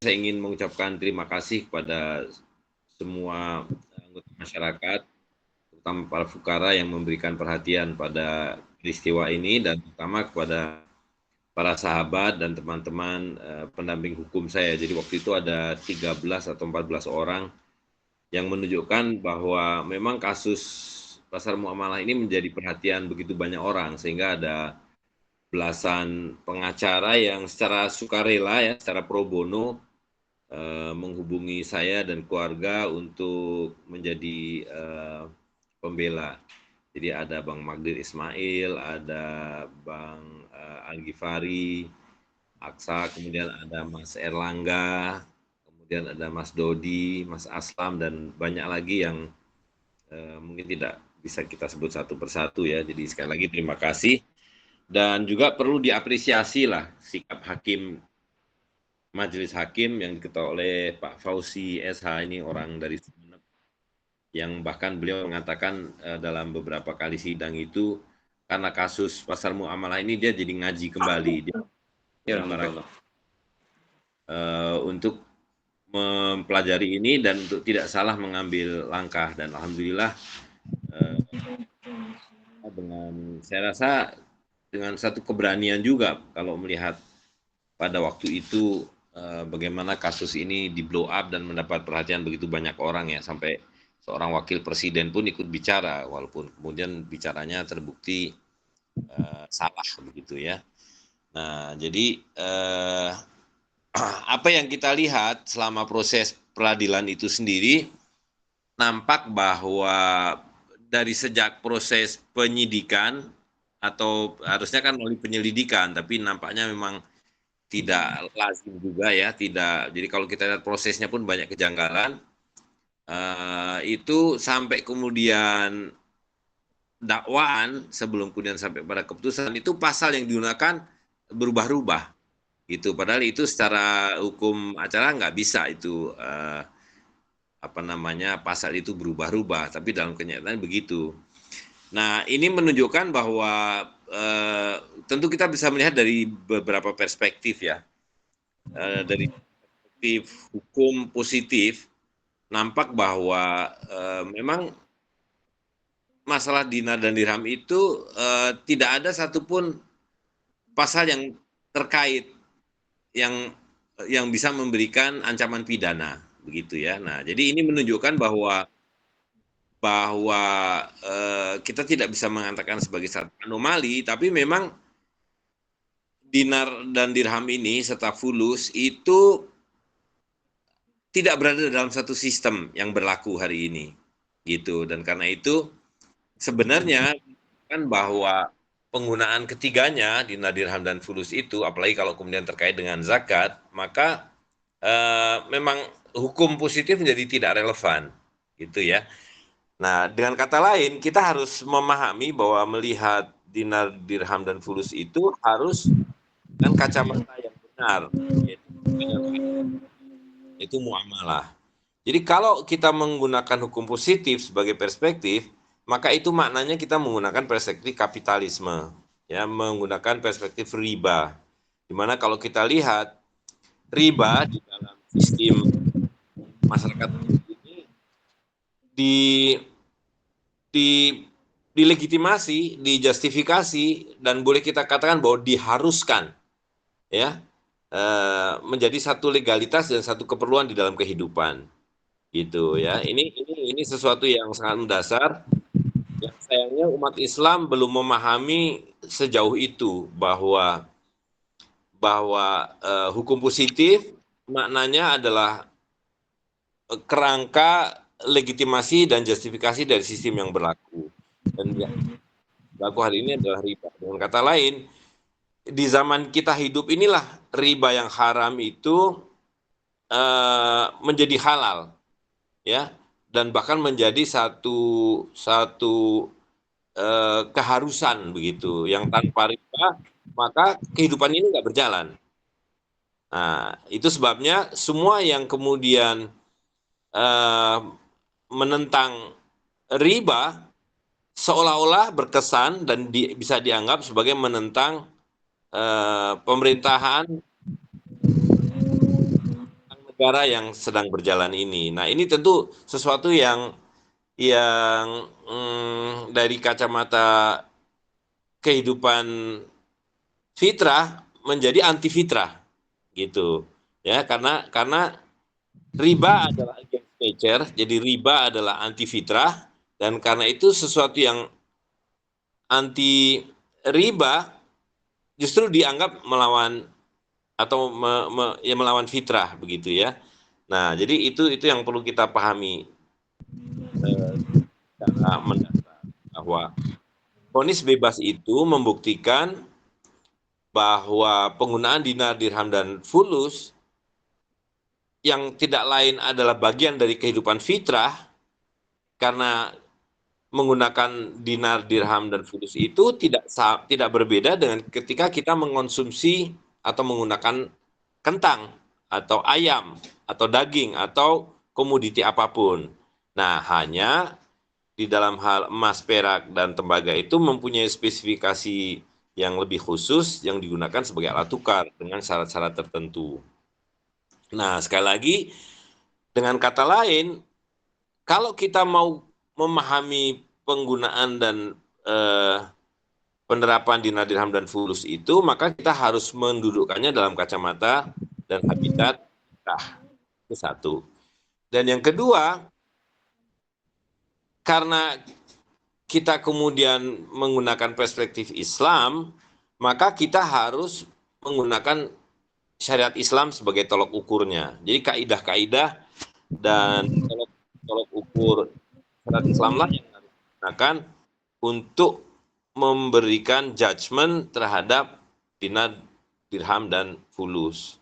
saya ingin mengucapkan terima kasih kepada semua anggota masyarakat, terutama para fukara yang memberikan perhatian pada peristiwa ini, dan terutama kepada para sahabat dan teman-teman pendamping hukum saya. Jadi waktu itu ada 13 atau 14 orang yang menunjukkan bahwa memang kasus pasar muamalah ini menjadi perhatian begitu banyak orang, sehingga ada belasan pengacara yang secara sukarela ya, secara pro bono menghubungi saya dan keluarga untuk menjadi pembela. Jadi ada Bang Magdir Ismail, ada Bang Al-Ghifari, Aksa, kemudian ada Mas Erlangga, kemudian ada Mas Dodi, Mas Aslam, dan banyak lagi yang mungkin tidak bisa kita sebut satu persatu ya. Jadi sekali lagi terima kasih. Dan juga perlu diapresiasi lah sikap hakim, majelis hakim yang diketuai oleh Pak Fauzi SH, ini orang dari Sumeneb, yang bahkan beliau mengatakan dalam beberapa kali sidang itu, karena kasus pasar muamalah ini dia jadi ngaji kembali. Dia untuk mempelajari ini dan untuk tidak salah mengambil langkah. Dan alhamdulillah dengan, saya rasa dengan satu keberanian juga kalau melihat pada waktu itu bagaimana kasus ini di blow up dan mendapat perhatian begitu banyak orang ya, sampai seorang wakil presiden pun ikut bicara walaupun kemudian bicaranya terbukti salah begitu ya. Nah, jadi apa yang kita lihat selama proses peradilan itu sendiri, nampak bahwa dari sejak proses penyidikan, atau harusnya kan melalui penyelidikan, tapi nampaknya memang tidak lazim juga ya, tidak. Jadi kalau kita lihat prosesnya pun banyak kejanggalan, itu sampai kemudian dakwaan sebelum kemudian sampai pada keputusan, itu pasal yang digunakan berubah-ubah gitu. Padahal itu secara hukum acara nggak bisa itu pasal itu berubah-ubah, tapi dalam kenyataan begitu. Nah, ini menunjukkan bahwa tentu kita bisa melihat dari beberapa perspektif ya. Dari perspektif hukum positif, nampak bahwa memang masalah dinar dan dirham itu tidak ada satupun pasal yang terkait yang bisa memberikan ancaman pidana begitu ya. Nah, jadi ini menunjukkan bahwa kita tidak bisa mengatakan sebagai satu anomali, tapi memang dinar dan dirham ini serta fulus itu tidak berada dalam satu sistem yang berlaku hari ini gitu. Dan karena itu sebenarnya kan bahwa penggunaan ketiganya, dinar, dirham, dan fulus itu, apalagi kalau kemudian terkait dengan zakat, maka memang hukum positif menjadi tidak relevan gitu ya. Nah, dengan kata lain, kita harus memahami bahwa melihat dinar, dirham, dan fulus itu harus dengan kacamata yang benar, yaitu muamalah. Jadi kalau kita menggunakan hukum positif sebagai perspektif, maka itu maknanya kita menggunakan perspektif kapitalisme, ya, menggunakan perspektif riba. Dimana kalau kita lihat riba di dalam sistem masyarakat ini dilegitimasi, dijustifikasi, dan boleh kita katakan bahwa diharuskan, ya, menjadi satu legalitas dan satu keperluan di dalam kehidupan, gitu ya. Ini sesuatu yang sangat mendasar. Yang sayangnya umat Islam belum memahami sejauh itu bahwa hukum positif maknanya adalah kerangka legitimasi dan justifikasi dari sistem yang berlaku. Dan yang berlaku hari ini adalah riba. Dengan kata lain, di zaman kita hidup inilah riba yang haram itu menjadi halal, ya, dan bahkan menjadi satu keharusan begitu. Yang tanpa riba maka kehidupan ini nggak berjalan. Nah, itu sebabnya semua yang kemudian menentang riba seolah-olah berkesan dan bisa dianggap sebagai menentang pemerintahan negara yang sedang berjalan ini. Nah, ini tentu sesuatu yang dari kacamata kehidupan fitrah menjadi anti fitrah gitu. Ya, karena riba adalah against nature, jadi riba adalah anti fitrah, dan karena itu sesuatu yang anti riba justru dianggap melawan atau ya melawan fitrah begitu ya. Nah, jadi itu yang perlu kita pahami secara mendasar bahwa vonis bebas itu membuktikan bahwa penggunaan dinar, dirham, dan fulus yang tidak lain adalah bagian dari kehidupan fitrah, karena menggunakan dinar, dirham, dan fulus itu tidak berbeda dengan ketika kita mengonsumsi atau menggunakan kentang atau ayam atau daging atau komoditi apapun. Nah, hanya di dalam hal emas, perak, dan tembaga itu mempunyai spesifikasi yang lebih khusus yang digunakan sebagai alat tukar dengan syarat-syarat tertentu. Nah, sekali lagi, dengan kata lain, kalau kita mau memahami penggunaan dan penerapan dinar, dirham, dan fulus itu, maka kita harus mendudukkannya dalam kacamata dan habitat kita. Itu satu. Dan yang kedua, karena kita kemudian menggunakan perspektif Islam, maka kita harus menggunakan syariat Islam sebagai tolok ukurnya. Jadi kaidah-kaidah dan tolok ukur syariat Islam lah yang harus digunakan untuk memberikan judgement terhadap dinar, dirham, dan fulus.